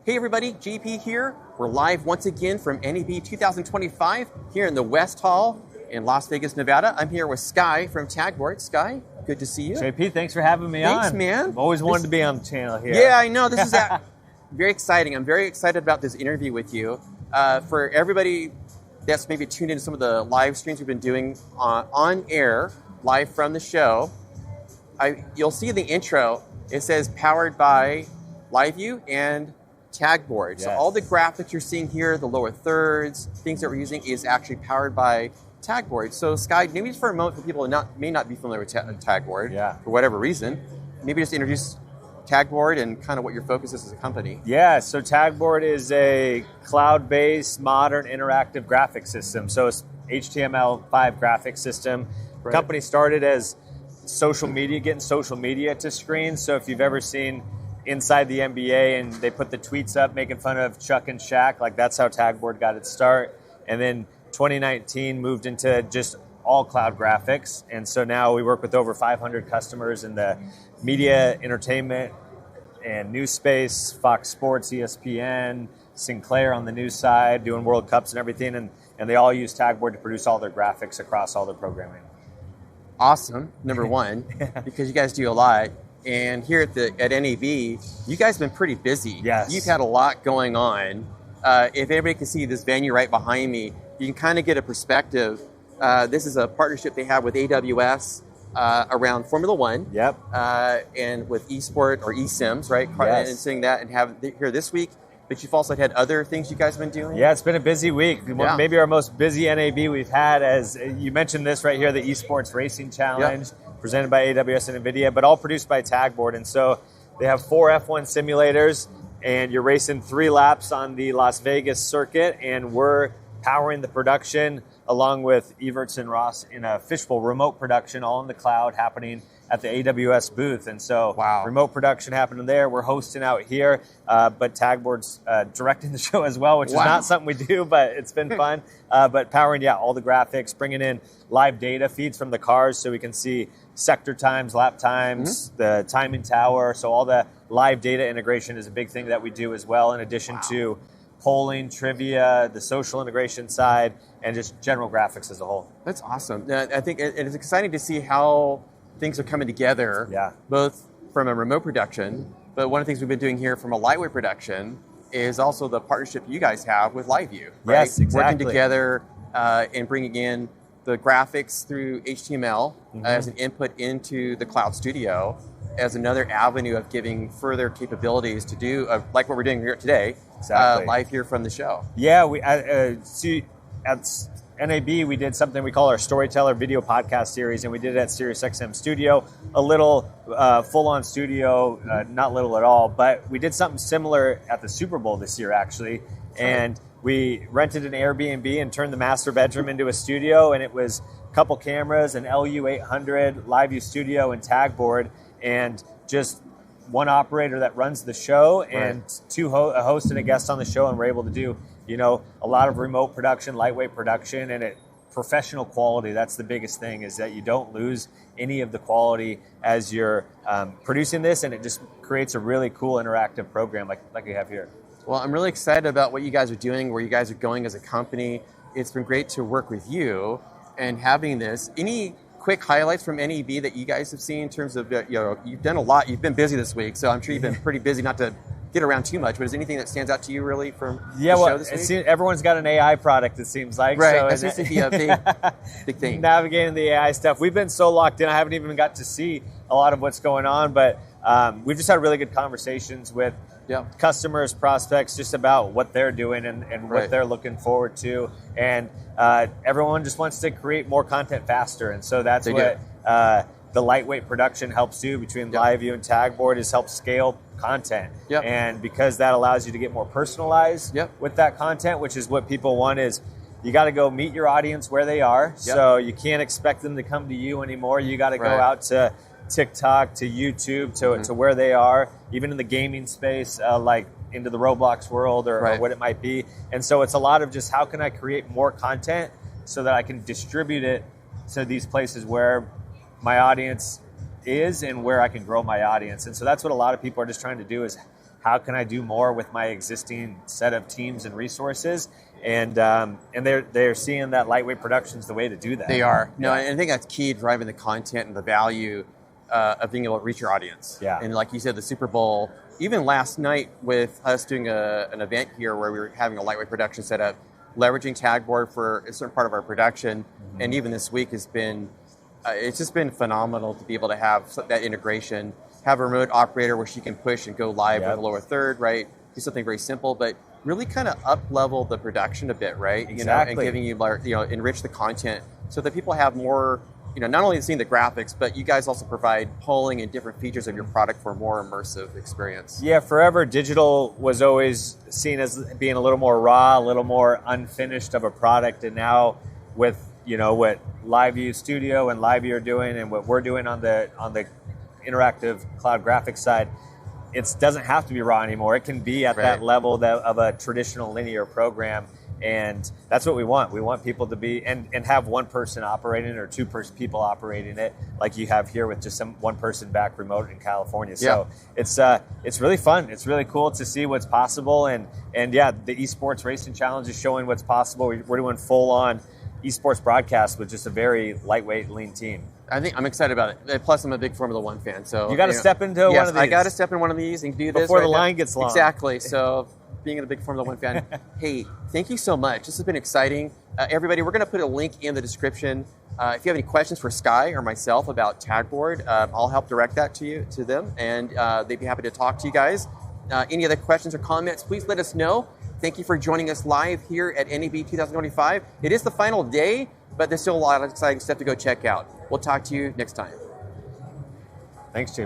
Hey everybody, JP here. We're live once again from NAB 2025 here in the West Hall in Las Vegas, Nevada. I'm here with Sky from Tagboard. Sky, good to see you. JP, thanks for having me on. Thanks, man. I've always wanted to be on the channel here. Yeah, I know. This is very exciting. I'm very excited about this interview with you. For everybody that's maybe tuned into some of the live streams we've been doing on air, live from the show, you'll see in the intro, it says powered by LiveView and Tagboard. Yes. So all the graphics you're seeing here, the lower thirds, things that we're using is actually powered by Tagboard. So Sky, maybe just for a moment for people who may not be familiar with Tagboard, for whatever reason, maybe just introduce Tagboard and kind of what your focus is as a company. Yeah, so Tagboard is a cloud-based, modern, interactive graphic system. So it's HTML5 graphic system. The company started as social media, getting social media to screens. So if you've ever seen Inside the NBA and they put the tweets up making fun of Chuck and Shaq, like that's how Tagboard got its start. And then 2019 moved into just all cloud graphics. And so now we work with over 500 customers in the media, entertainment, and news space, Fox Sports, ESPN, Sinclair on the news side, doing World Cups and everything. And they all use Tagboard to produce all their graphics across all their programming. Awesome, number one, because you guys do a lot. And here at NAB, you guys have been pretty busy. Yes. You've had a lot going on. If anybody can see this venue right behind me, you can kind of get a perspective. This is a partnership they have with AWS around Formula One. Yep. And with eSport or eSims, right? Yes. And seeing that and have here this week. But you've also had other things you guys have been doing? Yeah, it's been a busy week. Yeah. Maybe our most busy NAB we've had, as you mentioned this right here, the Esports Racing Challenge, presented by AWS and NVIDIA, but all produced by Tagboard. And so they have 4 F1 simulators, and you're racing 3 laps on the Las Vegas circuit, and we're powering the production along with Everts and Ross in a fishbowl remote production, all in the cloud, happening at the AWS booth. And so remote production happening there. We're hosting out here, but Tagboard's directing the show as well, which is not something we do, but it's been fun. But powering, all the graphics, bringing in live data feeds from the cars so we can see sector times, lap times, the timing tower. So all the live data integration is a big thing that we do as well, in addition to polling, trivia, the social integration side, and just general graphics as a whole. That's awesome. I think it's exciting to see how things are coming together, both from a remote production, but one of the things we've been doing here from a lightweight production is also the partnership you guys have with LiveView, right? Yes, exactly. Working together and bringing in the graphics through HTML as an input into the Cloud Studio as another avenue of giving further capabilities to do, like what we're doing here today, live here from the show. Yeah, we see at NAB, we did something we call our Storyteller video podcast series, and we did it at SiriusXM Studio, a little full-on studio, not little at all, but we did something similar at the Super Bowl this year, actually, and we rented an Airbnb and turned the master bedroom into a studio, and it was a couple cameras, an LU800, LiveView Studio, and Tagboard, and just one operator that runs the show, and a host and a guest on the show, and we're able to do a lot of remote production, lightweight production, and professional quality. That's the biggest thing, is that you don't lose any of the quality as you're producing this, and it just creates a really cool interactive program like we have here. Well, I'm really excited about what you guys are doing, where you guys are going as a company. It's been great to work with you and having this. Any quick highlights from NAB that you guys have seen in terms of, you've done a lot, you've been busy this week, so I'm sure you've been pretty busy, not to get around too much, but is there anything that stands out to you really from the show this week? Everyone's got an AI product, it seems like. Right, so that seems to be a big thing. Navigating the AI stuff. We've been so locked in, I haven't even got to see a lot of what's going on, but we've just had really good conversations with customers, prospects, just about what they're doing and what they're looking forward to. And everyone just wants to create more content faster, and so that's what the lightweight production helps do between LiveView and Tagboard, is help scale content. And because that allows you to get more personalized with that content, which is what people want, is you got to go meet your audience where they are. So you can't expect them to come to you anymore. You got to go out to TikTok, to YouTube, to where they are, even in the gaming space, like into the Roblox world or what it might be. And so it's a lot of just, how can I create more content so that I can distribute it to these places where my audience is and where I can grow my audience. And so that's what a lot of people are just trying to do, is how can I do more with my existing set of teams and resources? And they're seeing that lightweight production is the way to do that. They are. No, I think that's key, driving the content and the value of being able to reach your audience. Yeah. And like you said, the Super Bowl, even last night with us doing an event here where we were having a lightweight production set up, leveraging Tagboard for a certain part of our production, and even this week has been, it's just been phenomenal to be able to have that integration, have a remote operator where she can push and go live with a lower third, right? Do something very simple, but really kind of up-level the production a bit, right? Exactly. And giving you, enrich the content so that people have more, not only seeing the graphics, but you guys also provide polling and different features of your product for a more immersive experience. Yeah, forever digital was always seen as being a little more raw, a little more unfinished of a product, and now with what LiveView Studio and LiveView are doing, and what we're doing on the interactive cloud graphics side, it doesn't have to be raw anymore. It can be at that level of a traditional linear program. And that's what we want. We want people to be and have one person operating it or two people operating it, like you have here with just one person back remote in California. So it's really fun. It's really cool to see what's possible. And the esports racing challenge is showing what's possible. We're doing full on esports broadcast with just a very lightweight, lean team. I think I'm excited about it. Plus, I'm a big Formula One fan. So you got to step into one of these. I got to step in one of these and do this before the line gets long. Exactly. So, being a big Formula One fan, hey, thank you so much. This has been exciting. Everybody, we're going to put a link in the description. If you have any questions for Sky or myself about Tagboard, I'll help direct that to them, and they'd be happy to talk to you guys. Any other questions or comments, please let us know. Thank you for joining us live here at NAB 2025. It is the final day, but there's still a lot of exciting stuff to go check out. We'll talk to you next time. Thanks, Jim.